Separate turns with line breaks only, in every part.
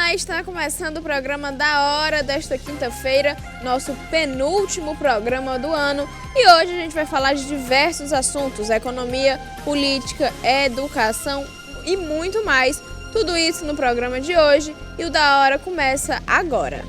Olá, está começando o programa da hora desta quinta-feira, nosso penúltimo programa do ano. E hoje a gente vai falar de diversos assuntos, economia, política, educação e muito mais. Tudo isso no programa de hoje e o da hora começa agora.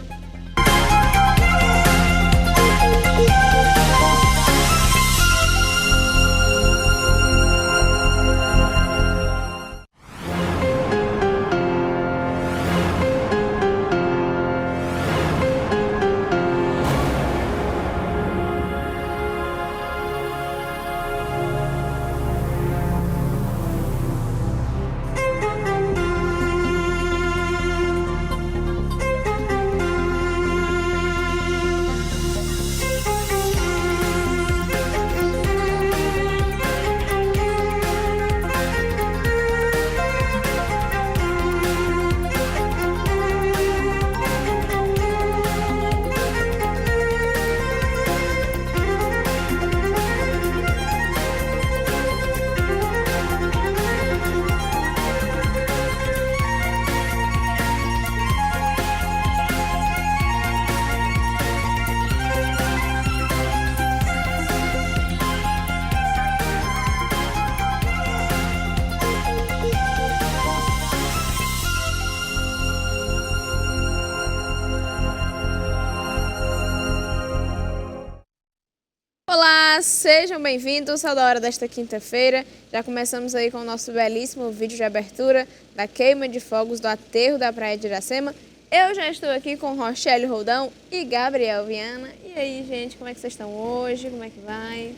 Olá, sejam bem-vindos ao da hora desta quinta-feira. Já começamos aí com o nosso belíssimo vídeo de abertura da queima de fogos do aterro da Praia de Iracema. Eu já estou aqui com Rochelle Roldão e Gabriel Viana. E aí, gente, como é que vocês estão hoje? Como é que vai?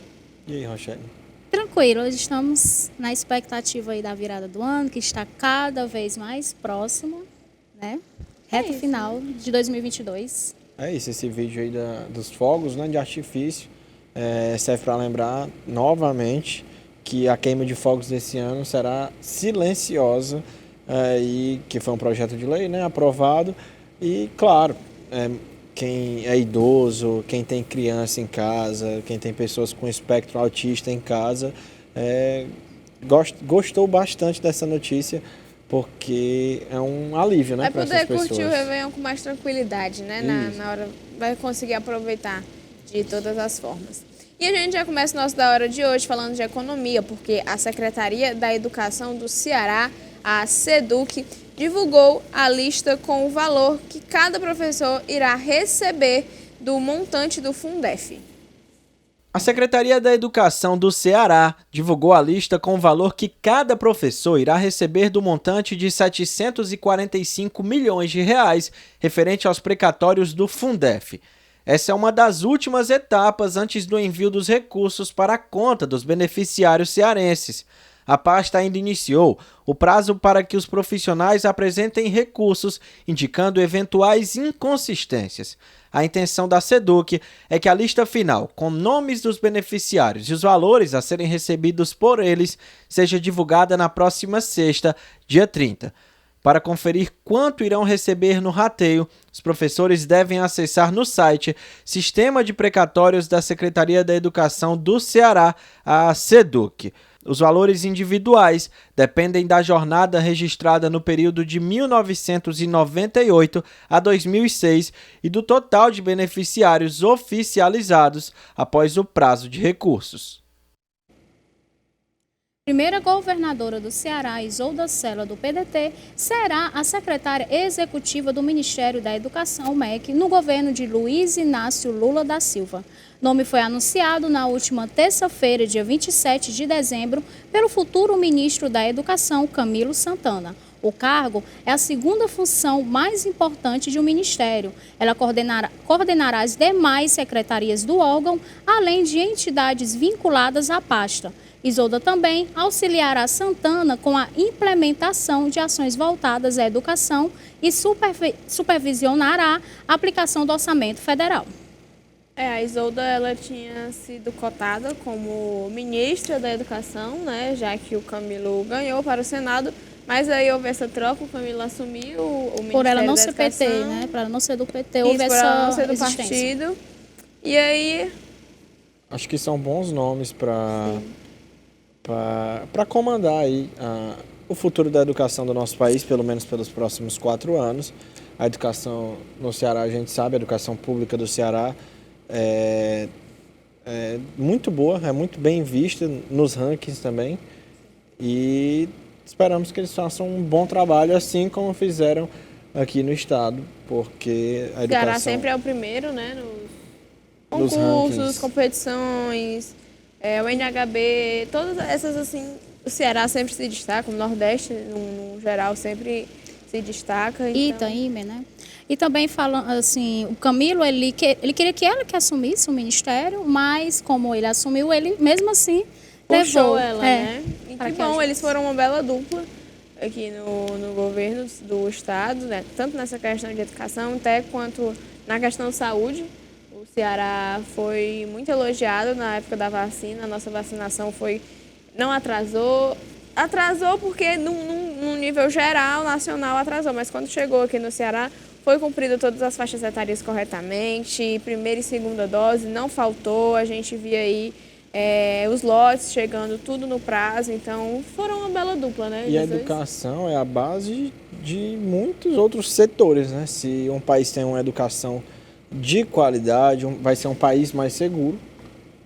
E aí, Rochelle?
Tranquilo, hoje estamos na expectativa aí da virada do ano, que está cada vez mais próximo, né? Reta final de 2022.
É isso, esse vídeo aí dos fogos, né, de artifício. Serve para lembrar novamente que a queima de fogos desse ano será silenciosa e que foi um projeto de lei, né, aprovado. E, claro, quem é idoso, quem tem criança em casa, quem tem pessoas com espectro autista em casa, gostou bastante dessa notícia, porque é um alívio, né, para essas pessoas.
Vai poder curtir o Réveillon com mais tranquilidade, né? Na hora vai conseguir aproveitar de todas as formas. E a gente já começa o nosso da hora de hoje falando de economia, porque a Secretaria da Educação do Ceará, a SEDUC, divulgou a lista com o valor que cada professor irá receber do montante do Fundef.
A Secretaria da Educação do Ceará divulgou a lista com o valor que cada professor irá receber do montante de R$ 745 milhões de reais, referente aos precatórios do Fundef. Essa é uma das últimas etapas antes do envio dos recursos para a conta dos beneficiários cearenses. A pasta ainda iniciou o prazo para que os profissionais apresentem recursos, indicando eventuais inconsistências. A intenção da SEDUC é que a lista final, com nomes dos beneficiários e os valores a serem recebidos por eles, seja divulgada na próxima sexta, dia 30. Para conferir quanto irão receber no rateio, os professores devem acessar no site Sistema de Precatórios da Secretaria da Educação do Ceará, a SEDUC. Os valores individuais dependem da jornada registrada no período de 1998 a 2006 e do total de beneficiários oficializados após o prazo de recursos.
Primeira governadora do Ceará, Isolda Sela, do PDT, será a secretária executiva do Ministério da Educação, MEC, no governo de Luiz Inácio Lula da Silva. O nome foi anunciado na última terça-feira, dia 27 de dezembro, pelo futuro ministro da Educação, Camilo Santana. O cargo é a segunda função mais importante de um ministério. Ela coordenará as demais secretarias do órgão, além de entidades vinculadas à pasta. Isolda também auxiliará Santana com a implementação de ações voltadas à educação e supervisionará a aplicação do orçamento federal.
A Isolda ela tinha sido cotada como ministra da Educação, né, já que o Camilo ganhou para o Senado, mas aí houve essa troca, o Camilo assumiu o Ministério
por ela não
da
ser
Educação.
PT, né? Para ela não ser do PT, houve
por
essa
ela não ser do
existência.
partido. E aí...
Acho que são bons nomes para comandar aí o futuro da educação do nosso país, pelo menos pelos próximos 4 anos. A educação no Ceará, a gente sabe, a educação pública do Ceará é muito boa, é muito bem vista nos rankings também. E esperamos que eles façam um bom trabalho, assim como fizeram aqui no estado, porque a educação... O
Ceará sempre é o primeiro, né, nos concursos, competições, o NHB, todas essas, assim, o Ceará sempre se destaca, o Nordeste, no geral, sempre se destaca.
Então... Itaime, né? E também falando assim, o Camilo, ele queria que ela que assumisse o ministério, mas como ele assumiu, ele mesmo assim
puxou ela, né? E
que
bom, eles foram uma bela dupla aqui no governo do estado, né? Tanto nessa questão de educação, até quanto na questão de saúde. O Ceará foi muito elogiado na época da vacina, a nossa vacinação não atrasou porque num nível geral, nacional, atrasou, mas quando chegou aqui no Ceará, foi cumprido todas as faixas etárias corretamente, primeira e segunda dose, não faltou, a gente via aí os lotes chegando tudo no prazo, então foram uma bela dupla, né?
E a educação é a base de muitos outros setores, né? Se um país tem uma educação de qualidade, vai ser um país mais seguro,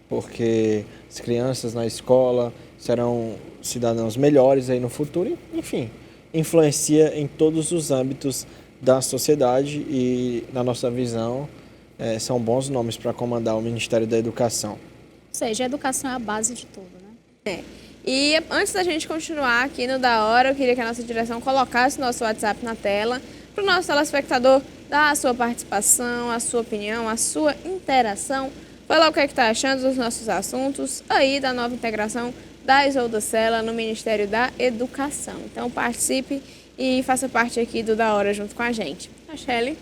porque as crianças na escola serão cidadãos melhores aí no futuro, enfim, influencia em todos os âmbitos da sociedade e, na nossa visão, são bons nomes para comandar o Ministério da Educação.
Ou seja, a educação é a base de tudo, né?
E antes da gente continuar aqui no Da Hora, eu queria que a nossa direção colocasse o nosso WhatsApp na tela para o nosso telespectador dar a sua participação, a sua opinião, a sua interação. Falar o que está achando dos nossos assuntos aí da nova integração da Isolda Sela no Ministério da Educação. Então participe e faça parte aqui do Da Hora junto com a gente. A Shelly.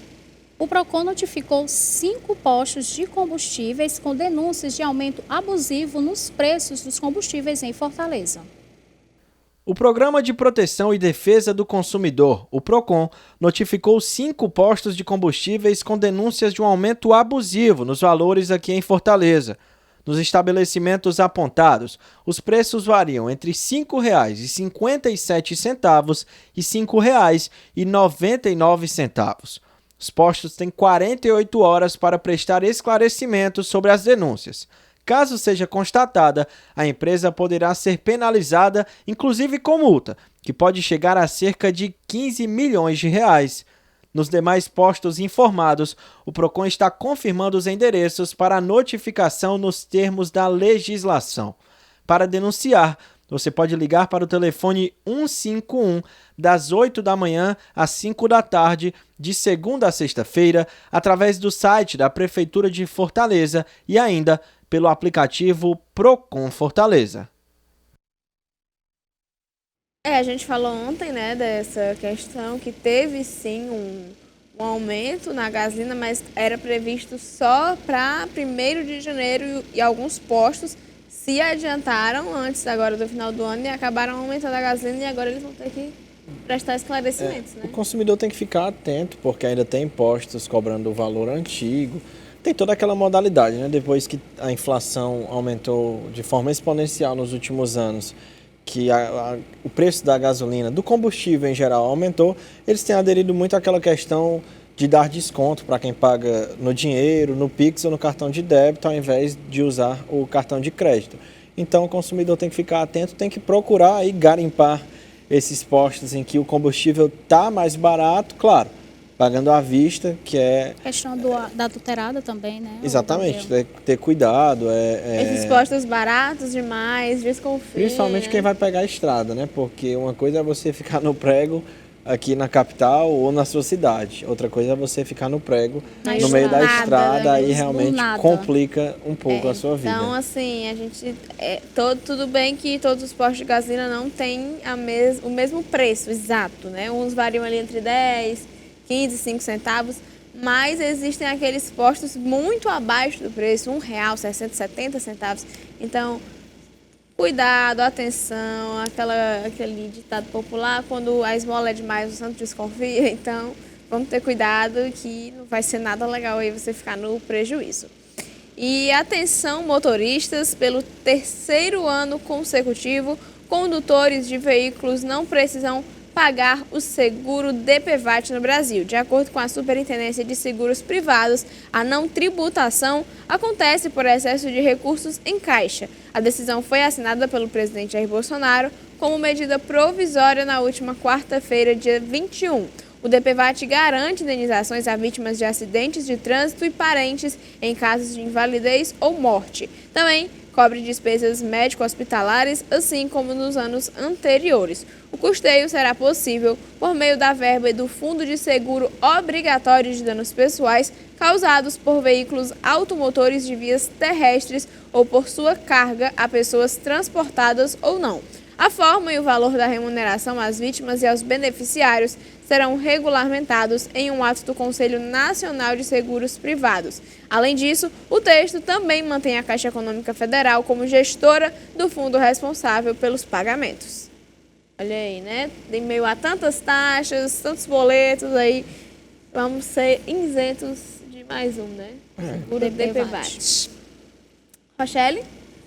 O PROCON notificou 5 postos de combustíveis com denúncias de aumento abusivo nos preços dos combustíveis em Fortaleza.
O Programa de Proteção e Defesa do Consumidor, o PROCON, notificou 5 postos de combustíveis com denúncias de um aumento abusivo nos valores aqui em Fortaleza. Nos estabelecimentos apontados, os preços variam entre R$ 5,57 e R$ 5,99. Os postos têm 48 horas para prestar esclarecimentos sobre as denúncias. Caso seja constatada, a empresa poderá ser penalizada, inclusive com multa, que pode chegar a cerca de 15 milhões de reais. Nos demais postos informados, o PROCON está confirmando os endereços para a notificação nos termos da legislação. Para denunciar, você pode ligar para o telefone 151 das 8 da manhã às 5 da tarde, de segunda a sexta-feira, através do site da Prefeitura de Fortaleza e ainda pelo aplicativo PROCON Fortaleza.
A gente falou ontem, né, dessa questão que teve sim um aumento na gasolina, mas era previsto só para 1º de janeiro e alguns postos se adiantaram antes agora do final do ano e acabaram aumentando a gasolina e agora eles vão ter que prestar esclarecimentos, né?
O consumidor tem que ficar atento, porque ainda tem postos cobrando o valor antigo. Tem toda aquela modalidade, né? Depois que a inflação aumentou de forma exponencial nos últimos anos, que o preço da gasolina, do combustível em geral, aumentou, eles têm aderido muito àquela questão de dar desconto para quem paga no dinheiro, no Pix ou no cartão de débito, ao invés de usar o cartão de crédito. Então o consumidor tem que ficar atento, tem que procurar aí garimpar esses postos em que o combustível está mais barato, claro, pagando à vista, que é...
Questão da adulterada também, né?
Exatamente, ter cuidado.
Esses postos baratos demais, desconfia.
Principalmente quem vai pegar a estrada, né? Porque uma coisa é você ficar no prego aqui na capital ou na sua cidade. Outra coisa é você ficar no prego, no meio da estrada, aí realmente complica um pouco a sua vida.
Então, assim, a gente... tudo bem que todos os postos de gasolina não têm o mesmo preço exato, né? Uns variam ali entre 10, 15, 5 centavos, mas existem aqueles postos muito abaixo do preço, R$1, 60, 70 centavos. Então, cuidado, atenção, aquele ditado popular, quando a esmola é demais, o santo desconfia. Então, vamos ter cuidado que não vai ser nada legal aí você ficar no prejuízo. E atenção, motoristas, pelo 3º ano consecutivo, condutores de veículos não precisam pagar o seguro DPVAT no Brasil. De acordo com a Superintendência de Seguros Privados, a não tributação acontece por excesso de recursos em caixa. A decisão foi assinada pelo presidente Jair Bolsonaro como medida provisória na última quarta-feira, dia 21. O DPVAT garante indenizações a vítimas de acidentes de trânsito e parentes em casos de invalidez ou morte. Também cobre despesas médico-hospitalares, assim como nos anos anteriores. O custeio será possível por meio da verba e do Fundo de Seguro Obrigatório de Danos Pessoais causados por veículos automotores de vias terrestres ou por sua carga a pessoas transportadas ou não. A forma e o valor da remuneração às vítimas e aos beneficiários serão regulamentados em um ato do Conselho Nacional de Seguros Privados. Além disso, o texto também mantém a Caixa Econômica Federal como gestora do fundo responsável pelos pagamentos. Olha aí, né? Em meio a tantas taxas, tantos boletos aí, vamos ser isentos de mais um, né? Seguro DPVAT. Rochelle?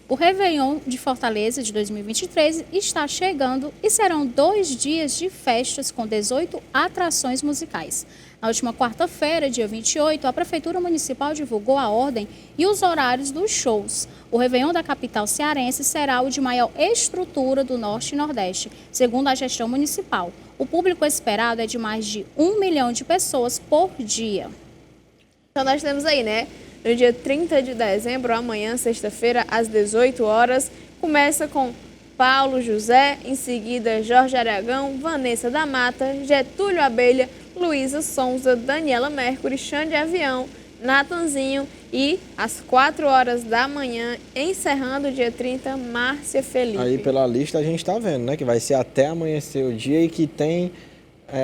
O Réveillon de Fortaleza de 2023 está chegando e serão 2 dias de festas com 18 atrações musicais. Na última quarta-feira, dia 28, a Prefeitura Municipal divulgou a ordem e os horários dos shows. O Réveillon da capital cearense será o de maior estrutura do Norte e Nordeste, segundo a gestão municipal. O público esperado é de mais de 1 milhão de pessoas por dia.
Então nós temos aí, né? No dia 30 de dezembro, amanhã, sexta-feira, às 18 horas, começa com Paulo José, em seguida Jorge Aragão, Vanessa da Mata, Getúlio Abelha, Luísa Sonza, Daniela Mercury, Xande Avião, Natanzinho e às 4 horas da manhã, encerrando o dia 30, Márcia Felipe.
Aí pela lista a gente tá vendo, né, que vai ser até amanhecer o dia e que tem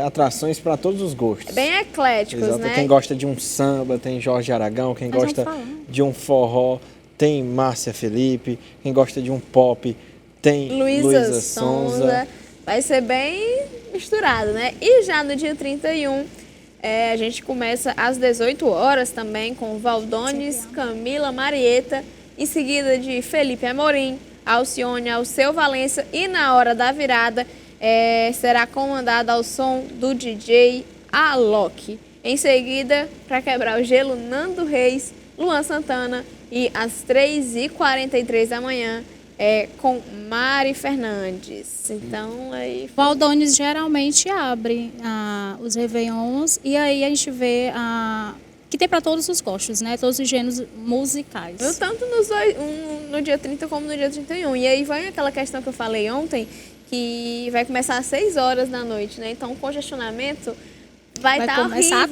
atrações para todos os gostos.
Bem ecléticos,
exato,
né?
Quem gosta de um samba tem Jorge Aragão, quem gosta de um forró tem Márcia Felipe, quem gosta de um pop tem Luísa Sonza.
Vai ser bem misturado, né? E já no dia 31, a gente começa às 18 horas também com Valdones, Camila Marieta, em seguida de Felipe Amorim, Alcione, Alceu Valença e na hora da virada será comandada ao som do DJ Alok. Em seguida, para quebrar o gelo, Nando Reis, Luan Santana e às 3h43 da manhã com Mari Fernandes. Então, aí...
Valdones geralmente abre os Réveillons e aí a gente vê que tem para todos os gostos, né? Todos os gêneros musicais.
Tanto no dia 30 como no dia 31. E aí vai aquela questão que eu falei ontem, que vai começar às 6 horas da noite, né? Então o congestionamento vai estar horrível,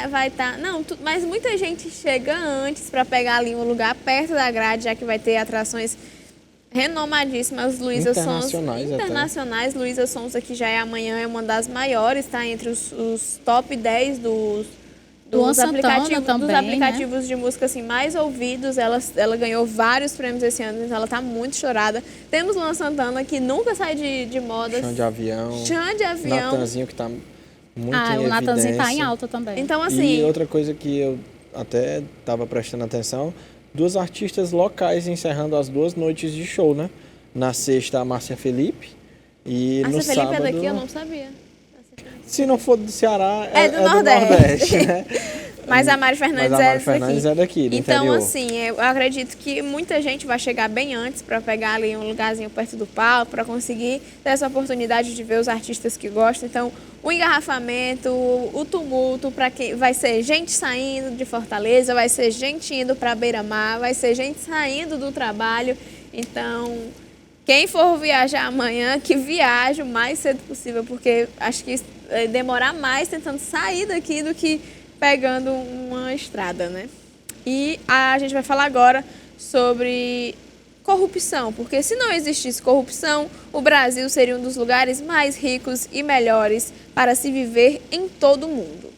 vai estar. Não, mas muita gente chega antes para pegar ali um lugar perto da grade, já que vai ter atrações renomadíssimas, Luísa Sonza, internacionais. Luísa Sonza, que já amanhã, é uma das maiores, está entre os top 10 dos aplicativos, né? De música assim, mais ouvidos. Ela ganhou vários prêmios esse ano, então ela está muito chorada. Temos Luan Santana, que nunca sai de moda.
Xande Avião. Natanzinho, que está muito em evidência.
O Natanzinho está em alta também.
Então, assim...
E outra coisa que eu até estava prestando atenção, 2 artistas locais encerrando as 2 noites de show, né? Na sexta, a Márcia Felipe. E no
Márcia
sábado...
Felipe é daqui? Eu não sabia.
Se não for do Ceará, é
do
do Nordeste, né?
Mas a Mari Fernandes
é daqui, do
então,
interior.
assim, eu acredito que muita gente vai chegar bem antes para pegar ali um lugarzinho perto do palco, para conseguir ter essa oportunidade de ver os artistas que gostam. Então, o engarrafamento, o tumulto, para quem vai ser gente saindo de Fortaleza, vai ser gente indo para Beira-Mar, vai ser gente saindo do trabalho. Então, quem for viajar amanhã, que viaje o mais cedo possível, porque acho que demorar mais tentando sair daqui do que pegando uma estrada, né? E a gente vai falar agora sobre corrupção, porque se não existisse corrupção, o Brasil seria um dos lugares mais ricos e melhores para se viver em todo o mundo.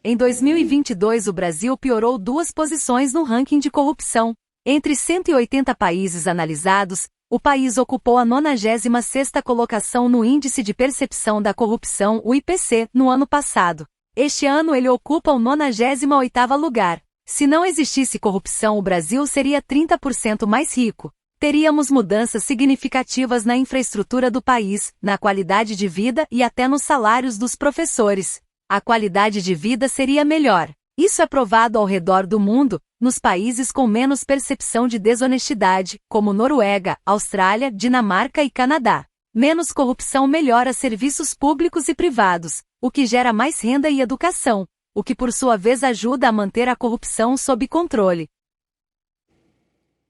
Em 2022, o Brasil piorou 2 posições no ranking de corrupção. Entre 180 países analisados, o país ocupou a 96ª colocação no Índice de Percepção da Corrupção, o IPC, no ano passado. Este ano ele ocupa o 98º lugar. Se não existisse corrupção, o Brasil seria 30% mais rico. teríamos mudanças significativas na infraestrutura do país, na qualidade de vida e até nos salários dos professores. A qualidade de vida seria melhor. Isso é provado ao redor do mundo, nos países com menos percepção de desonestidade, como Noruega, Austrália, Dinamarca e Canadá. Menos corrupção melhora serviços públicos e privados, o que gera mais renda e educação, o que por sua vez ajuda a manter a corrupção sob controle.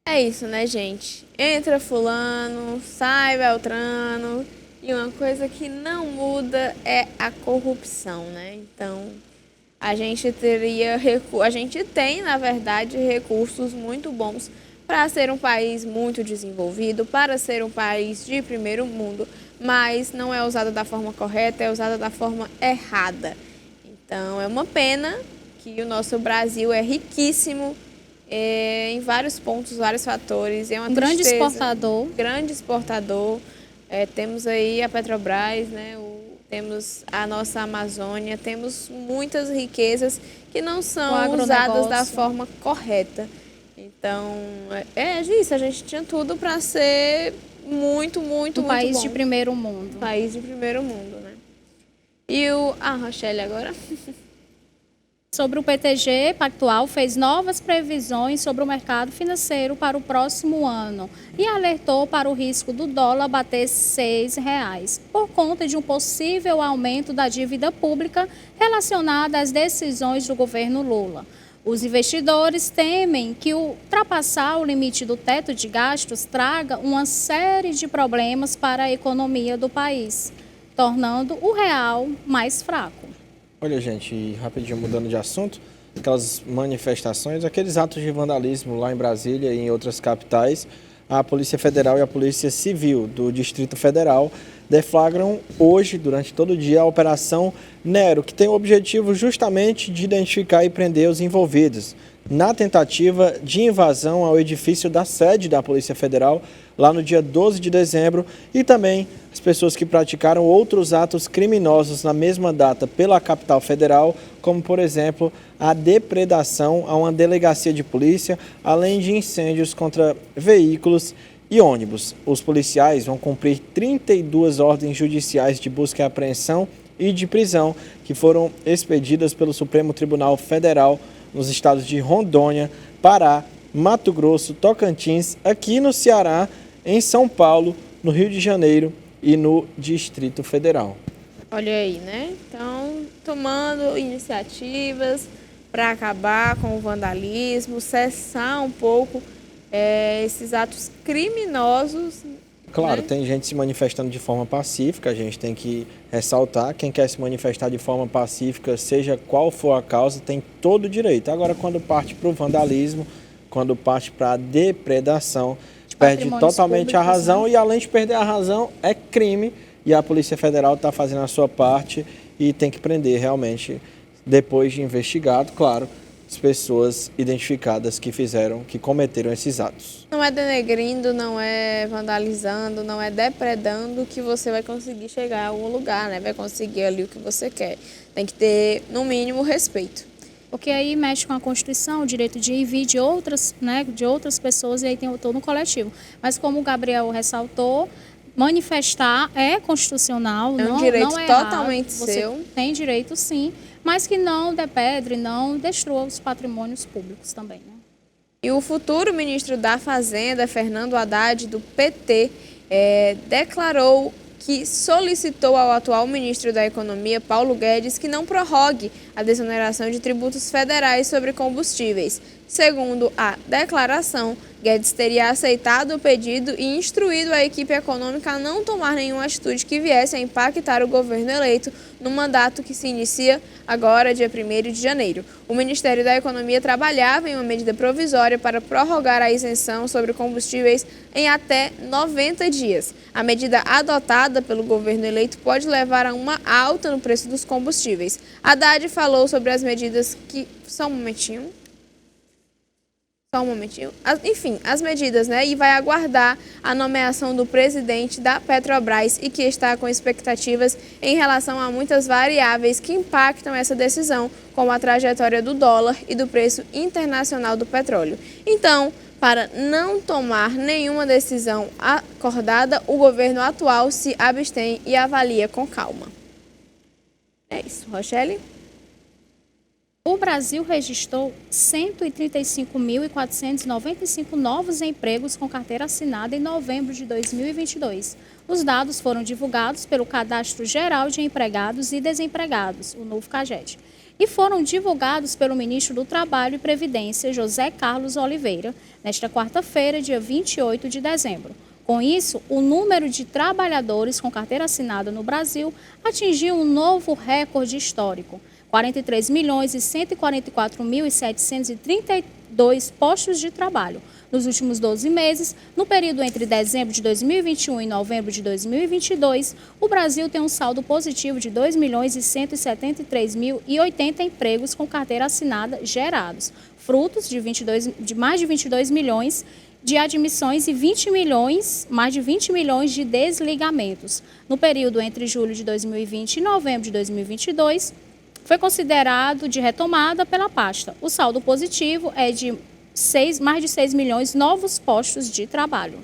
É isso, né, gente? Entra fulano, sai Beltrano, e uma coisa que não muda é a corrupção, né? Então, a gente tem, na verdade, recursos muito bons para ser um país muito desenvolvido, para ser um país de primeiro mundo, mas não é usado da forma correta, é usado da forma errada. Então, é uma pena que o nosso Brasil é riquíssimo em vários pontos, vários fatores. É uma
grande
tristeza,
exportador.
Grande exportador. Temos aí a Petrobras, né? Temos a nossa Amazônia, temos muitas riquezas que não são usadas da forma correta. Então, é isso, a gente tinha tudo para ser muito
um país bom. De primeiro mundo.
País de primeiro mundo, né? E a Rochelle agora?
Sobre o PTG Pactual, fez novas previsões sobre o mercado financeiro para o próximo ano e alertou para o risco do dólar bater R$ 6,00, por conta de um possível aumento da dívida pública relacionada às decisões do governo Lula. Os investidores temem que ultrapassar o limite do teto de gastos traga uma série de problemas para a economia do país, tornando o real mais fraco.
Olha, gente, rapidinho mudando de assunto, aquelas manifestações, aqueles atos de vandalismo lá em Brasília e em outras capitais, a Polícia Federal e a Polícia Civil do Distrito Federal deflagram hoje, durante todo o dia, a Operação Nero, que tem o objetivo justamente de identificar e prender os envolvidos na tentativa de invasão ao edifício da sede da Polícia Federal, lá no dia 12 de dezembro, e também as pessoas que praticaram outros atos criminosos na mesma data pela capital federal, como, por exemplo, a depredação a uma delegacia de polícia, além de incêndios contra veículos e ônibus. Os policiais vão cumprir 32 ordens judiciais de busca e apreensão e de prisão que foram expedidas pelo Supremo Tribunal Federal nos estados de Rondônia, Pará, Mato Grosso, Tocantins, aqui no Ceará, em São Paulo, no Rio de Janeiro e no Distrito Federal.
Olha aí, né? Então, tomando iniciativas para acabar com o vandalismo, cessar um pouco esses atos criminosos.
Claro,
né?
Tem gente se manifestando de forma pacífica, a gente tem que ressaltar, quem quer se manifestar de forma pacífica, seja qual for a causa, tem todo o direito. Agora, quando parte para o vandalismo, quando parte para a depredação, perde totalmente a razão, né? E além de perder a razão, é crime, e a Polícia Federal está fazendo a sua parte e tem que prender realmente, depois de investigado, claro, as pessoas identificadas que cometeram esses atos.
Não é denegrindo, não é vandalizando, não é depredando que você vai conseguir chegar a algum lugar, né? Vai conseguir ali o que você quer. Tem que ter, no mínimo, respeito.
Porque aí mexe com a Constituição, o direito de ir e vir de outras, né, de outras pessoas, e aí tem todo um coletivo. Mas como o Gabriel ressaltou, manifestar é constitucional,
é um
não
direito
é
totalmente
errado. Você
seu.
Tem direito, sim, mas que não depedre, não destrua os patrimônios públicos também, né?
E o futuro ministro da Fazenda, Fernando Haddad, do PT, declarou que solicitou ao atual ministro da Economia, Paulo Guedes, que não prorrogue a desoneração de tributos federais sobre combustíveis. Segundo a declaração, Guedes teria aceitado o pedido e instruído a equipe econômica a não tomar nenhuma atitude que viesse a impactar o governo eleito no mandato que se inicia agora, dia 1º de janeiro. O Ministério da Economia trabalhava em uma medida provisória para prorrogar a isenção sobre combustíveis em até 90 dias. A medida adotada pelo governo eleito pode levar a uma alta no preço dos combustíveis. Haddad falou sobre as medidas que... Só um momentinho. Enfim, as medidas, né? E vai aguardar a nomeação do presidente da Petrobras e que está com expectativas em relação a muitas variáveis que impactam essa decisão, como a trajetória do dólar e do preço internacional do petróleo. Então, para não tomar nenhuma decisão acordada, o governo atual se abstém e avalia com calma. É isso, Rochelle?
O Brasil registrou 135.495 novos empregos com carteira assinada em novembro de 2022. Os dados foram divulgados pelo Cadastro Geral de Empregados e Desempregados, o novo CAGED, e foram divulgados pelo ministro do Trabalho e Previdência, José Carlos Oliveira, nesta quarta-feira, dia 28 de dezembro. Com isso, o número de trabalhadores com carteira assinada no Brasil atingiu um novo recorde histórico. 43.144.732 postos de trabalho. Nos últimos 12 meses, no período entre dezembro de 2021 e novembro de 2022, o Brasil tem um saldo positivo de 2.173.080 empregos com carteira assinada gerados, frutos de mais de 22 milhões de admissões e mais de 20 milhões de desligamentos. No período entre julho de 2020 e novembro de 2022, foi considerado de retomada pela pasta. O saldo positivo é de mais de 6 milhões de novos postos de trabalho.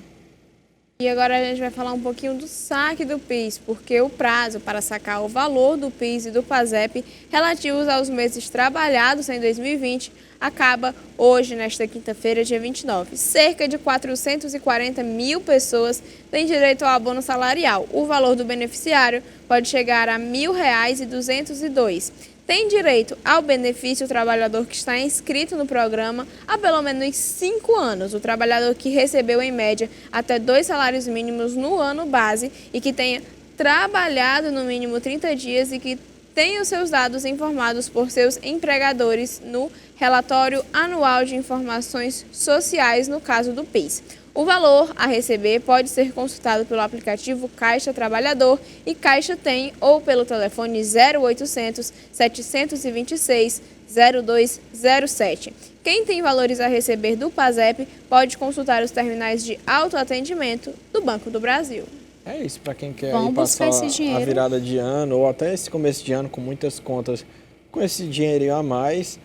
E agora a gente vai falar um pouquinho do saque do PIS, porque o prazo para sacar o valor do PIS e do PASEP relativos aos meses trabalhados em 2020 acaba hoje, nesta quinta-feira, dia 29. Cerca de 440 mil pessoas têm direito ao abono salarial. O valor do beneficiário pode chegar a R$ 1.202. Tem direito ao benefício o trabalhador que está inscrito no programa há pelo menos 5 anos. O trabalhador que recebeu, em média, até 2 salários mínimos no ano base e que tenha trabalhado no mínimo 30 dias e que tenha os seus dados informados por seus empregadores no Relatório Anual de Informações Sociais, no caso do PIS. O valor a receber pode ser consultado pelo aplicativo Caixa Trabalhador e Caixa Tem ou pelo telefone 0800 726 0207. Quem tem valores a receber do PASEP pode consultar os terminais de autoatendimento do Banco do Brasil.
É isso, para quem quer
Vamos
ir passar
buscar esse dinheiro.
a virada de ano ou até esse começo de ano com muitas contas, com esse dinheirinho a mais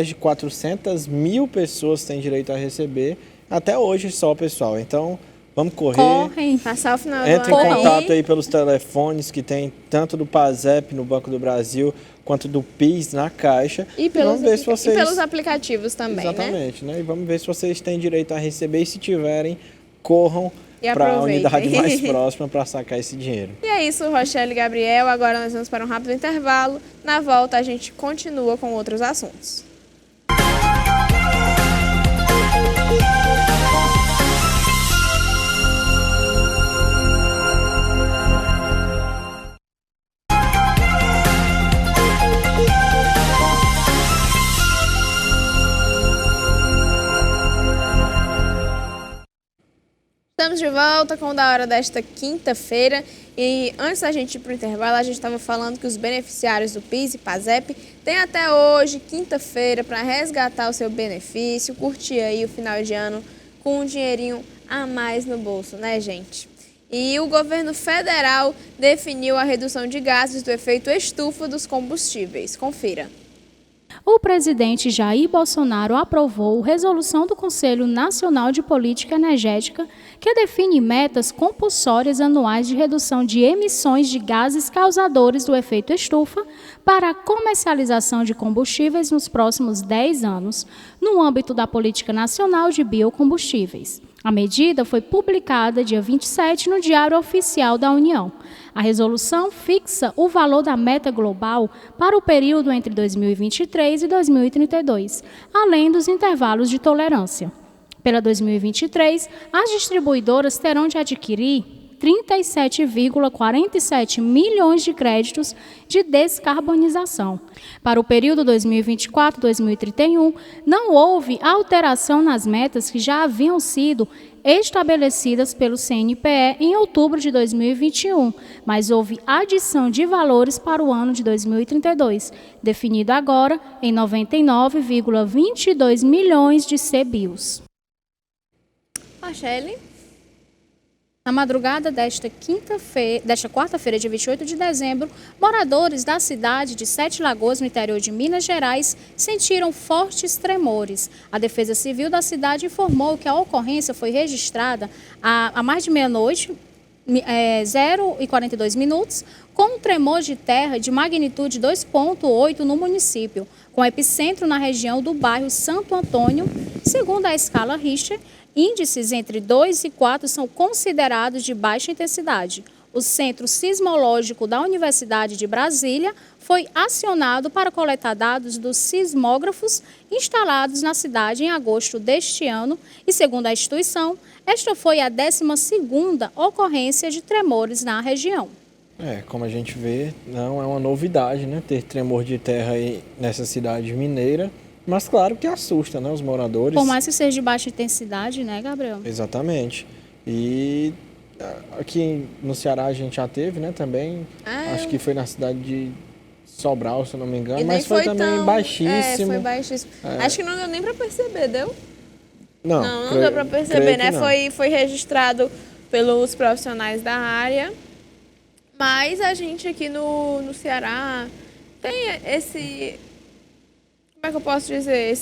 de 400 mil pessoas têm direito a receber, até hoje só, pessoal. Então, vamos correr.
Correm.
Passar o final do
Entre em
ano
contato aí pelos telefones que tem tanto do PASEP no Banco do Brasil, quanto do PIS na Caixa.
E pelos,
vamos ver se vocês...
e pelos aplicativos também,
Exatamente, né? E vamos ver se vocês têm direito a receber e se tiverem, corram
E
para a
aproveitem.
unidade mais próxima para sacar esse dinheiro.
E é isso, Rochelle e Gabriel. Agora nós vamos para um rápido intervalo. Na volta a gente continua com outros assuntos. Estamos de volta com o Da Hora desta quinta-feira e antes da gente ir para o intervalo, a gente estava falando que os beneficiários do PIS e PASEP têm até hoje, quinta-feira, para resgatar o seu benefício, curtir aí o final de ano com um dinheirinho a mais no bolso, né, gente? E o governo federal definiu a redução de gases do efeito estufa dos combustíveis. Confira.
O presidente Jair Bolsonaro aprovou resolução do Conselho Nacional de Política Energética que define metas compulsórias anuais de redução de emissões de gases causadores do efeito estufa para a comercialização de combustíveis nos próximos 10 anos, no âmbito da Política Nacional de Biocombustíveis. A medida foi publicada dia 27 no Diário Oficial da União. A resolução fixa o valor da meta global para o período entre 2023 e 2032, além dos intervalos de tolerância. Pela 2023, as distribuidoras terão de adquirir 37,47 milhões de créditos de descarbonização. Para o período 2024-2031, não houve alteração nas metas que já haviam sido estabelecidas pelo CNPE em outubro de 2021, mas houve adição de valores para o ano de 2032, definido agora em 99,22 milhões de CBIOS.
Rochelle?
Na madrugada desta quarta-feira, dia 28 de dezembro, moradores da cidade de Sete Lagoas, no interior de Minas Gerais, sentiram fortes tremores. A Defesa Civil da cidade informou que a ocorrência foi registrada a mais de meia-noite, 0h42 minutos, com um tremor de terra de magnitude 2,8 no município, com epicentro na região do bairro Santo Antônio. Segundo a escala Richter, índices entre 2 e 4 são considerados de baixa intensidade. O Centro Sismológico da Universidade de Brasília foi acionado para coletar dados dos sismógrafos instalados na cidade em agosto deste ano e, segundo a instituição, esta foi a 12ª ocorrência de tremores na região.
Como a gente vê, não é uma novidade, né, ter tremor de terra aí nessa cidade mineira, mas claro que assusta, né, os moradores.
Por mais que seja de baixa intensidade, né, Gabriel?
Exatamente. E aqui no Ceará a gente já teve, né, também, acho que foi na cidade de Sobral, se eu não me engano, mas foi também baixíssimo.
Foi baixíssimo. Acho que não deu nem para perceber, deu?
Não
deu para perceber, né? Foi registrado pelos profissionais da área, mas a gente aqui no Ceará tem esse... Como é que eu posso dizer?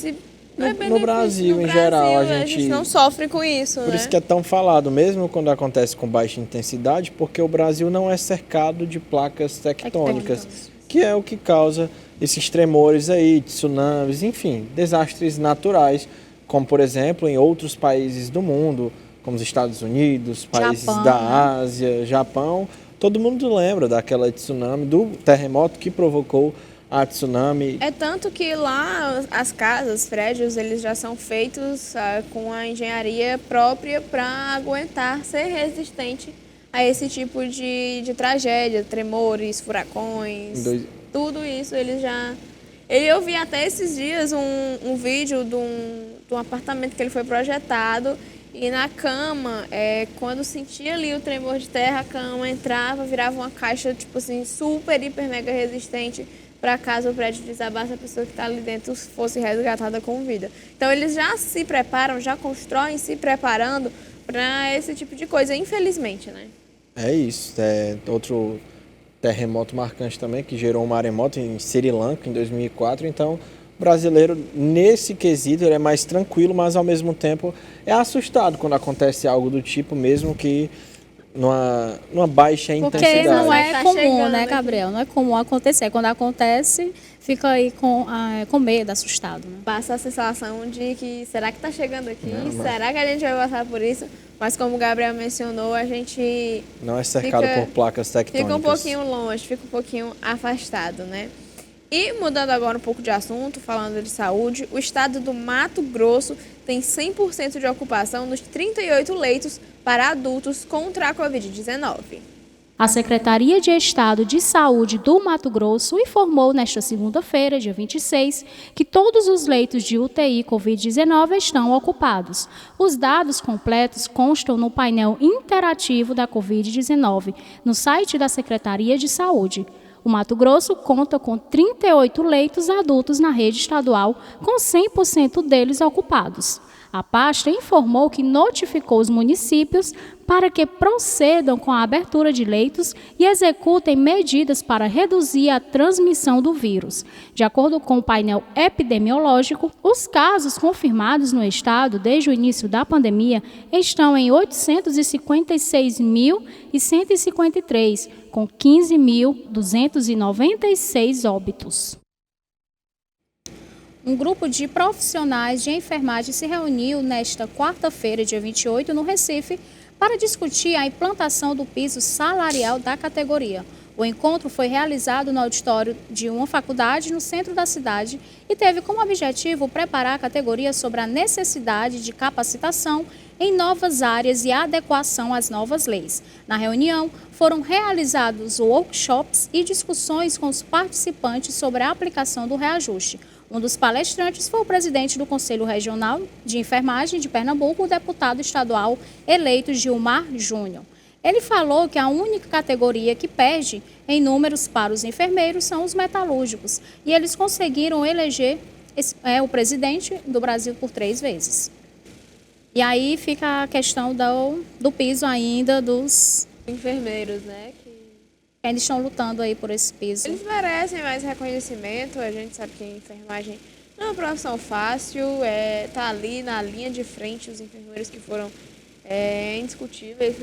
No Brasil, em geral, a gente
não sofre com isso,
Por isso que é tão falado, mesmo quando acontece com baixa intensidade, porque o Brasil não é cercado de placas tectônicas, que é o que causa esses tremores aí, tsunamis, enfim, desastres naturais, como, por exemplo, em outros países do mundo, como os Estados Unidos, países da Ásia, Japão. Todo mundo lembra daquela tsunami, do terremoto que provocou a tsunami.
É tanto que lá as casas, prédios, eles já são feitos com a engenharia própria para aguentar, ser resistente a esse tipo de tragédia, tremores, furacões, tudo isso eles já... Eu vi até esses dias um vídeo de um apartamento que ele foi projetado e na cama, quando sentia ali o tremor de terra, a cama entrava, virava uma caixa, tipo assim, super, hiper, mega resistente, para caso o prédio desabasse, a pessoa que está ali dentro fosse resgatada com vida. Então, eles já se preparam, já constroem se preparando para esse tipo de coisa, infelizmente, né?
É isso. Outro terremoto marcante também, que gerou um maremoto em Sri Lanka, em 2004. Então, o brasileiro, nesse quesito, ele é mais tranquilo, mas, ao mesmo tempo, é assustado quando acontece algo do tipo, mesmo que numa baixa intensidade.
Porque não é comum, né, Gabriel? Não é comum acontecer. Quando acontece, fica aí com medo, assustado. Né?
Passa a sensação de que, será que está chegando aqui? Será que a gente vai passar por isso? Mas como o Gabriel mencionou, a gente...
Não é cercado por placas tectônicas.
Fica um pouquinho longe, fica um pouquinho afastado, né? E mudando agora um pouco de assunto, falando de saúde, o estado do Mato Grosso tem 100% de ocupação nos 38 leitos para adultos contra a Covid-19.
A Secretaria de Estado de Saúde do Mato Grosso informou nesta segunda-feira, dia 26, que todos os leitos de UTI Covid-19 estão ocupados. Os dados completos constam no painel interativo da Covid-19, no site da Secretaria de Saúde. O Mato Grosso conta com 38 leitos adultos na rede estadual, com 100% deles ocupados. A pasta informou que notificou os municípios para que procedam com a abertura de leitos e executem medidas para reduzir a transmissão do vírus. De acordo com o painel epidemiológico, os casos confirmados no estado desde o início da pandemia estão em 856.153, com 15.296 óbitos. Um grupo de profissionais de enfermagem se reuniu nesta quarta-feira, dia 28, no Recife, para discutir a implantação do piso salarial da categoria. O encontro foi realizado no auditório de uma faculdade no centro da cidade e teve como objetivo preparar a categoria sobre a necessidade de capacitação em novas áreas e adequação às novas leis. Na reunião, foram realizados workshops e discussões com os participantes sobre a aplicação do reajuste. Um dos palestrantes foi o presidente do Conselho Regional de Enfermagem de Pernambuco, o deputado estadual eleito Gilmar Júnior. Ele falou que a única categoria que perde em números para os enfermeiros são os metalúrgicos, e eles conseguiram eleger o presidente do Brasil por 3 vezes. E aí fica a questão do piso ainda dos
Enfermeiros, né? Que
que ainda estão lutando aí por esse piso.
eles merecem mais reconhecimento. A gente sabe que a enfermagem não é uma profissão fácil, tá ali na linha de frente os enfermeiros que foram indiscutíveis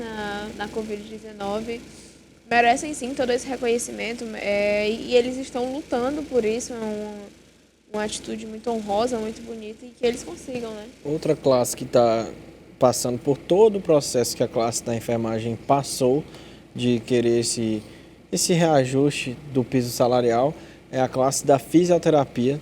na Covid-19. Merecem sim todo esse reconhecimento e eles estão lutando por isso. Uma atitude muito honrosa, muito bonita e que eles consigam, né?
Outra classe que está passando por todo o processo que a classe da enfermagem passou de querer esse reajuste do piso salarial é a classe da fisioterapia,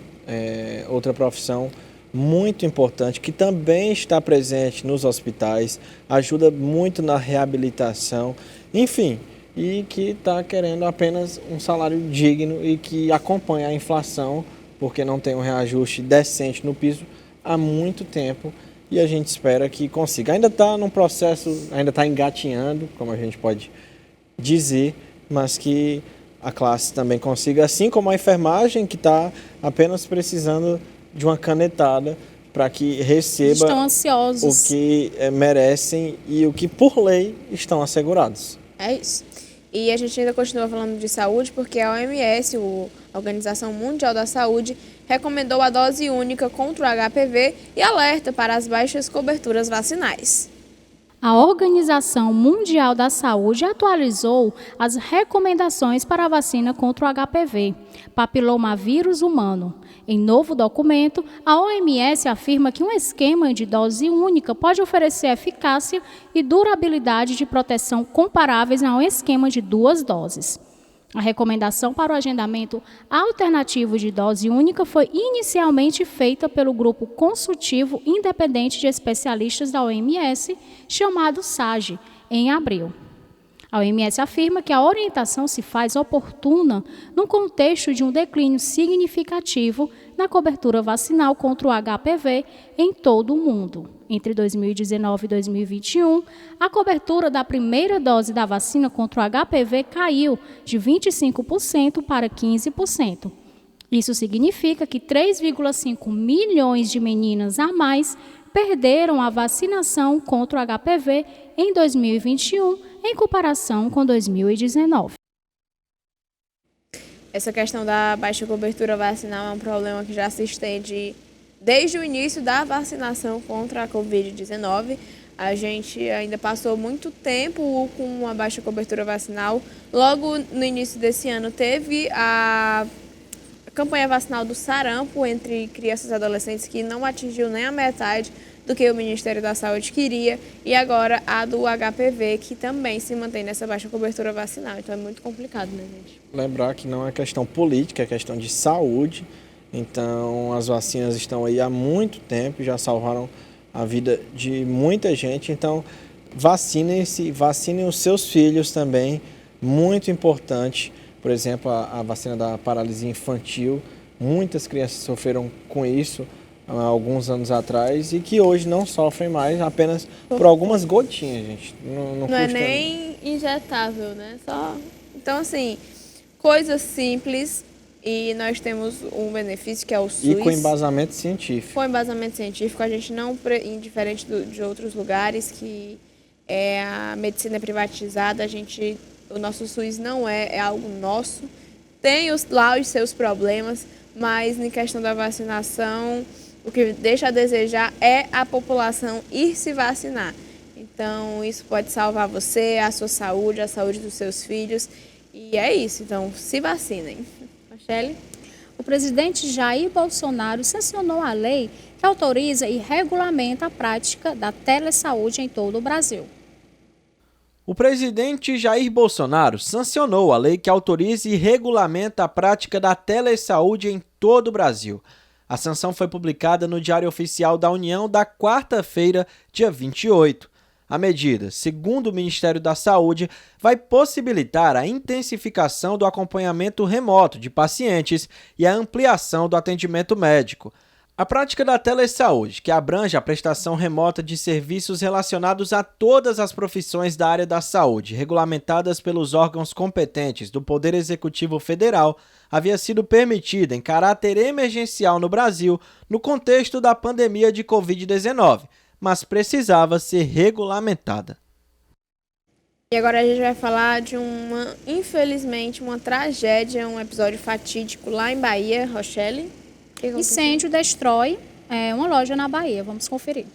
outra profissão muito importante que também está presente nos hospitais, ajuda muito na reabilitação, enfim, e que está querendo apenas um salário digno e que acompanha a inflação, porque não tem um reajuste decente no piso há muito tempo e a gente espera que consiga. Ainda está num processo, ainda está engatinhando, como a gente pode dizer, mas que a classe também consiga, assim como a enfermagem, que está apenas precisando de uma canetada para que receba
Estão ansiosos.
o que merecem e o que por lei estão assegurados.
É isso. E a gente ainda continua falando de saúde porque a OMS, a Organização Mundial da Saúde, recomendou a dose única contra o HPV e alerta para as baixas coberturas vacinais.
A Organização Mundial da Saúde atualizou as recomendações para a vacina contra o HPV, papilomavírus humano. Em novo documento, a OMS afirma que um esquema de dose única pode oferecer eficácia e durabilidade de proteção comparáveis a um esquema de 2 doses. A recomendação para o agendamento alternativo de dose única foi inicialmente feita pelo Grupo Consultivo Independente de Especialistas da OMS, chamado SAGE, em abril. A OMS afirma que a orientação se faz oportuna no contexto de um declínio significativo na cobertura vacinal contra o HPV em todo o mundo. Entre 2019 e 2021, a cobertura da primeira dose da vacina contra o HPV caiu de 25% para 15%. Isso significa que 3,5 milhões de meninas a mais perderam a vacinação contra o HPV em 2021, em comparação com 2019.
Essa questão da baixa cobertura vacinal é um problema que já se estende desde o início da vacinação contra a Covid-19. A gente ainda passou muito tempo com uma baixa cobertura vacinal. Logo no início desse ano teve a campanha vacinal do sarampo entre crianças e adolescentes que não atingiu nem a metade do que o Ministério da Saúde queria, e agora a do HPV, que também se mantém nessa baixa cobertura vacinal. Então é muito complicado, né, gente?
Lembrar que não é questão política, é questão de saúde. Então as vacinas estão aí há muito tempo, já salvaram a vida de muita gente. Então vacinem-se, vacinem os seus filhos também, muito importante. Por exemplo, a vacina da paralisia infantil, muitas crianças sofreram com isso há alguns anos atrás e que hoje não sofrem mais, apenas por algumas gotinhas, gente. Não
é
custa
nem injetável, né? Então, assim, coisas simples, e nós temos um benefício que é o SUS.
E com embasamento científico.
Com embasamento científico, a gente não, indiferente de outros lugares que a medicina é privatizada, o nosso SUS não é algo nosso. Tem lá os seus problemas, mas em questão da vacinação, o que deixa a desejar é a população ir se vacinar. Então, isso pode salvar você, a sua saúde, a saúde dos seus filhos. E é isso. Então, se vacinem. Michele?
O presidente Jair Bolsonaro sancionou a lei que autoriza e regulamenta a prática da telesaúde em todo o Brasil.
O presidente Jair Bolsonaro sancionou a lei que autoriza e regulamenta a prática da telesaúde em todo o Brasil. A sanção foi publicada no Diário Oficial da União da quarta-feira, dia 28. A medida, segundo o Ministério da Saúde, vai possibilitar a intensificação do acompanhamento remoto de pacientes e a ampliação do atendimento médico. A prática da telesaúde, que abrange a prestação remota de serviços relacionados a todas as profissões da área da saúde, regulamentadas pelos órgãos competentes do Poder Executivo Federal, havia sido permitida em caráter emergencial no Brasil no contexto da pandemia de Covid-19, mas precisava ser regulamentada.
E agora a gente vai falar de infelizmente, uma tragédia, um episódio fatídico lá em Bahia, Rochelle.
Incêndio destrói uma loja na Bahia. Vamos conferir.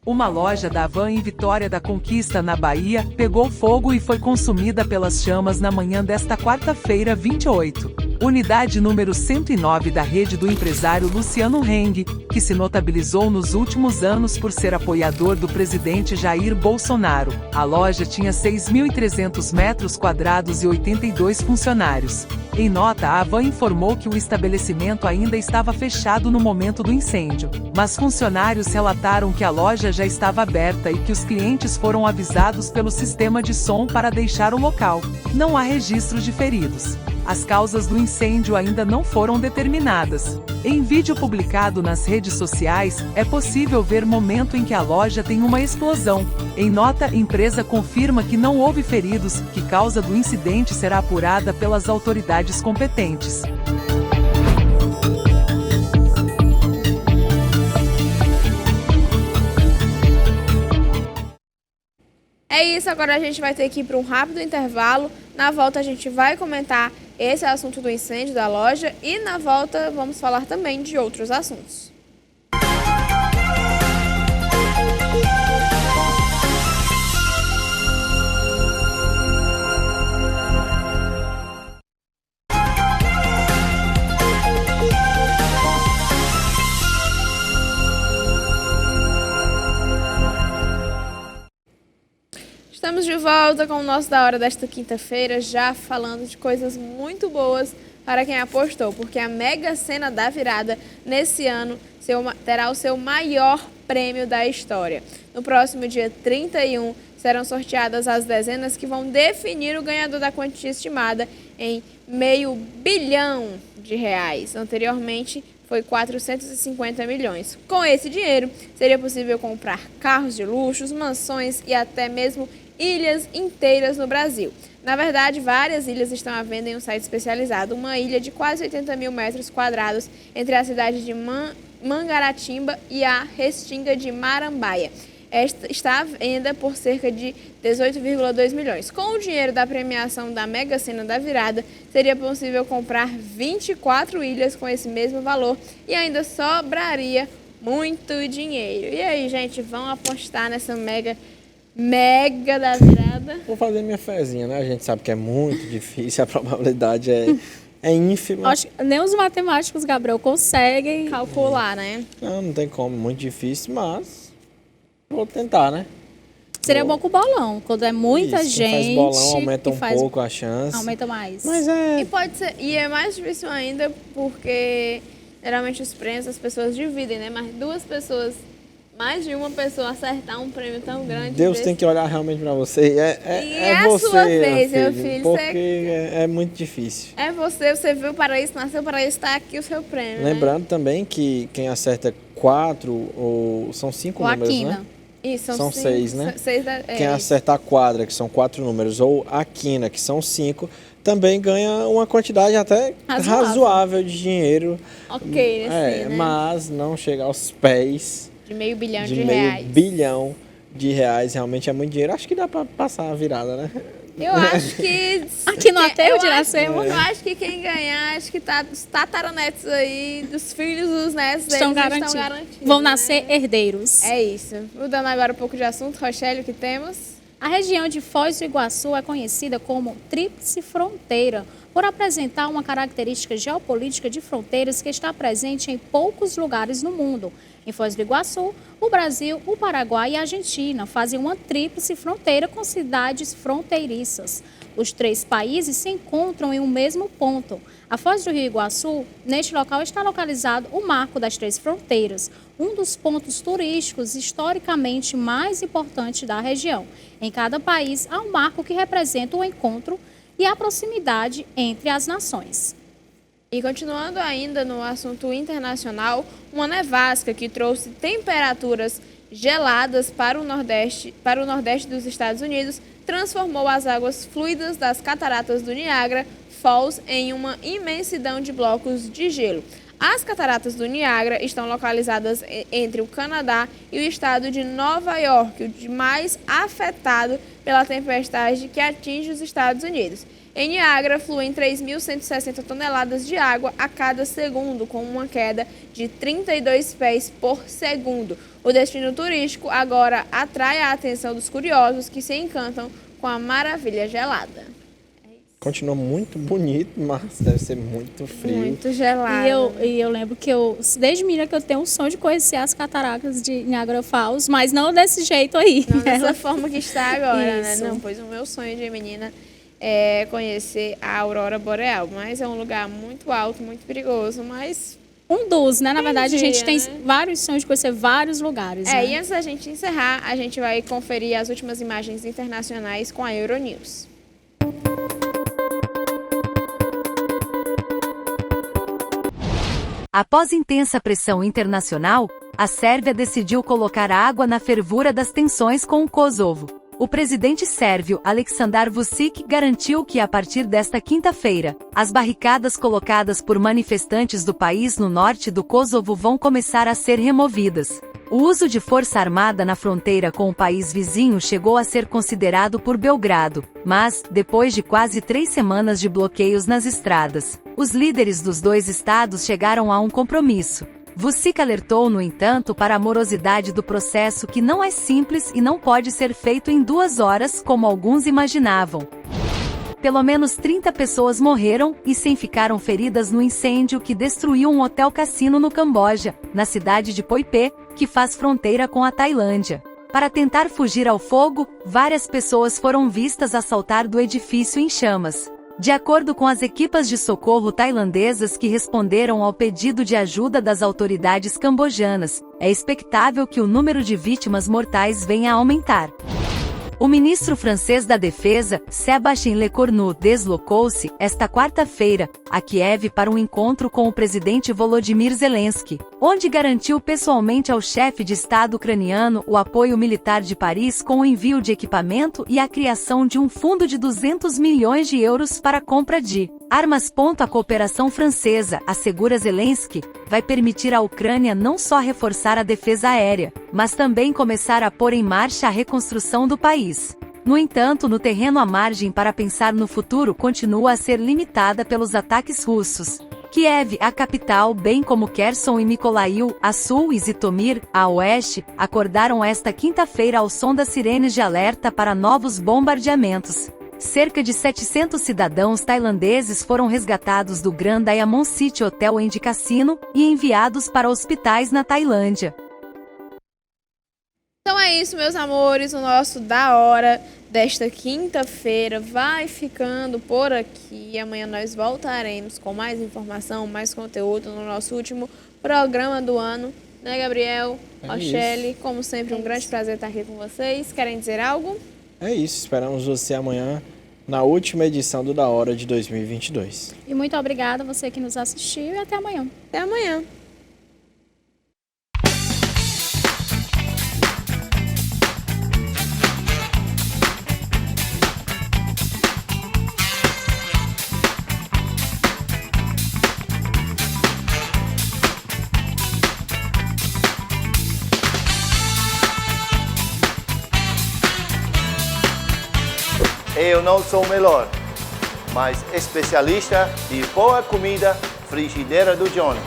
Uma loja da Havan em Vitória da Conquista, na Bahia, pegou fogo e foi consumida pelas chamas na manhã desta quarta-feira, 28. Unidade número 109 da rede do empresário Luciano Heng, que se notabilizou nos últimos anos por ser apoiador do presidente Jair Bolsonaro. A loja tinha 6.300 metros quadrados e 82 funcionários. Em nota, a Havan informou que o estabelecimento ainda estava fechado no momento do incêndio, mas funcionários relataram que a loja já estava aberta e que os clientes foram avisados pelo sistema de som para deixar o local. Não há registro de feridos. As causas do incêndio ainda não foram determinadas. Em vídeo publicado nas redes sociais, é possível ver momento em que a loja tem uma explosão. Em nota, a empresa confirma que não houve feridos, que causa do incidente será apurada pelas autoridades competentes.
É isso, agora a gente vai ter que ir para um rápido intervalo. Na volta a gente vai comentar esse assunto do incêndio da loja e na volta vamos falar também de outros assuntos. Estamos de volta com o nosso Da Hora desta quinta-feira, já falando de coisas muito boas para quem apostou, porque a Mega Sena da Virada, nesse ano, terá o seu maior prêmio da história. No próximo dia 31, serão sorteadas as dezenas que vão definir o ganhador da quantia estimada em R$500 bilhão. Anteriormente, foi 450 milhões. Com esse dinheiro, seria possível comprar carros de luxo, mansões e até mesmo ilhas inteiras no Brasil. Na verdade, várias ilhas estão à venda em um site especializado. Uma ilha de quase 80 mil metros quadrados entre a cidade de Mangaratimba e a Restinga de Marambaia. Esta está à venda por cerca de 18,2 milhões. Com o dinheiro da premiação da Mega Sena da Virada, seria possível comprar 24 ilhas com esse mesmo valor e ainda sobraria muito dinheiro. E aí, gente, vão apostar nessa mega da virada?
Vou fazer minha fezinha, né? A gente sabe que é muito difícil, a probabilidade é ínfima.
Acho que nem os matemáticos, Gabriel, conseguem
calcular, né?
Não tem como, muito difícil, mas vou tentar, né?
Seria bom com o bolão, quando é muita
Isso,
gente.
Quem faz bolão aumenta pouco a chance.
Aumenta mais.
Mas é.
E pode ser, e é mais difícil ainda porque geralmente os prêmios as pessoas dividem, né? Mas mais de uma pessoa acertar um prêmio tão grande.
Deus tem que olhar realmente pra você. É
a
você,
sua vez, meu filho.
Porque é muito difícil.
É você veio para isso, nasceu para isso, está aqui o seu prêmio.
Lembrando também que quem acerta 4 ou são 5 números,
quina.
Né?
Isso,
são 6, né? Quem
isso.
acertar a quadra, que são 4 números, ou a quina, que são 5, também ganha uma quantidade até razoável de dinheiro.
Ok, assim, né?
Mas não chega aos pés
de R$500 bilhão
de R$500 bilhão de reais. Realmente é muito dinheiro. Acho que dá para passar a virada, né?
Eu acho que...
Aqui no Aterro de Iracema.
Eu acho que quem ganhar, acho que os tataranetos aí, dos filhos dos netos
estão
garantidos.
Vão nascer herdeiros.
É isso. Mudando agora um pouco de assunto, Rochelle, o que temos?
A região de Foz do Iguaçu é conhecida como Tríplice Fronteira, por apresentar uma característica geopolítica de fronteiras que está presente em poucos lugares no mundo. Em Foz do Iguaçu, o Brasil, o Paraguai e a Argentina fazem uma tríplice fronteira com cidades fronteiriças. Os 3 países se encontram em um mesmo ponto. A Foz do Rio Iguaçu, neste local está localizado o Marco das 3 Fronteiras, um dos pontos turísticos historicamente mais importantes da região. Em cada país há um marco que representa o encontro e a proximidade entre as nações.
E continuando ainda no assunto internacional, uma nevasca que trouxe temperaturas geladas para o nordeste dos Estados Unidos transformou as águas fluidas das cataratas do Niagara Falls em uma imensidão de blocos de gelo. As cataratas do Niágara estão localizadas entre o Canadá e o estado de Nova York, o de mais afetado pela tempestade que atinge os Estados Unidos. Em Niágara, fluem 3.160 toneladas de água a cada segundo, com uma queda de 32 pés por segundo. O destino turístico agora atrai a atenção dos curiosos que se encantam com a maravilha gelada.
Continua muito bonito, mas deve ser muito frio.
Muito gelado.
E eu lembro que desde menina que eu tenho o sonho de conhecer as cataratas de Niagara Falls, mas não desse jeito aí.
Não dessa forma que está agora,
Isso.
né? Não, pois o meu sonho de menina é conhecer a aurora boreal, mas é um lugar muito alto, muito perigoso, mas...
Um dos, né? Na verdade, a gente tem
né?
vários sonhos de conhecer vários lugares, né?
E antes da gente encerrar, a gente vai conferir as últimas imagens internacionais com a Euronews.
Após intensa pressão internacional, a Sérvia decidiu colocar água na fervura das tensões com o Kosovo. O presidente sérvio Aleksandar Vučić garantiu que a partir desta quinta-feira, as barricadas colocadas por manifestantes do país no norte do Kosovo vão começar a ser removidas. O uso de força armada na fronteira com o país vizinho chegou a ser considerado por Belgrado, mas, depois de quase 3 semanas de bloqueios nas estradas, os líderes dos dois estados chegaram a um compromisso. Vučić alertou, no entanto, para a morosidade do processo, que não é simples e não pode ser feito em 2 horas, como alguns imaginavam. Pelo menos 30 pessoas morreram e 100 ficaram feridas no incêndio que destruiu um hotel-cassino no Camboja, na cidade de Poipet, que faz fronteira com a Tailândia. Para tentar fugir ao fogo, várias pessoas foram vistas a saltar do edifício em chamas. De acordo com as equipas de socorro tailandesas que responderam ao pedido de ajuda das autoridades cambojanas, é expectável que o número de vítimas mortais venha a aumentar. O ministro francês da Defesa, Sébastien Lecornu, deslocou-se, esta quarta-feira, a Kiev para um encontro com o presidente Volodymyr Zelensky, onde garantiu pessoalmente ao chefe de Estado ucraniano o apoio militar de Paris com o envio de equipamento e a criação de um fundo de 200 milhões de euros para a compra de armas. A cooperação francesa, assegura Zelensky, vai permitir à Ucrânia não só reforçar a defesa aérea, mas também começar a pôr em marcha a reconstrução do país. No entanto, no terreno, a margem para pensar no futuro continua a ser limitada pelos ataques russos. Kiev, a capital, bem como Kherson e Mykolaiv, a sul, e Zitomir, a oeste, acordaram esta quinta-feira ao som das sirenes de alerta para novos bombardeamentos. Cerca de 700 cidadãos tailandeses foram resgatados do Grand Diamond City Hotel and Casino e enviados para hospitais na Tailândia.
Então é isso, meus amores, o nosso Da Hora desta quinta-feira vai ficando por aqui. Amanhã nós voltaremos com mais informação, mais conteúdo no nosso último programa do ano. Né, Gabriel? Rochelle, como sempre, um grande prazer estar aqui com vocês. Querem dizer algo?
É isso, esperamos você amanhã na última edição do Da Hora de 2022.
E muito obrigada a você que nos assistiu e até amanhã.
Até amanhã.
Eu não sou o melhor, mas especialista de boa comida, Frigideira do Johnny.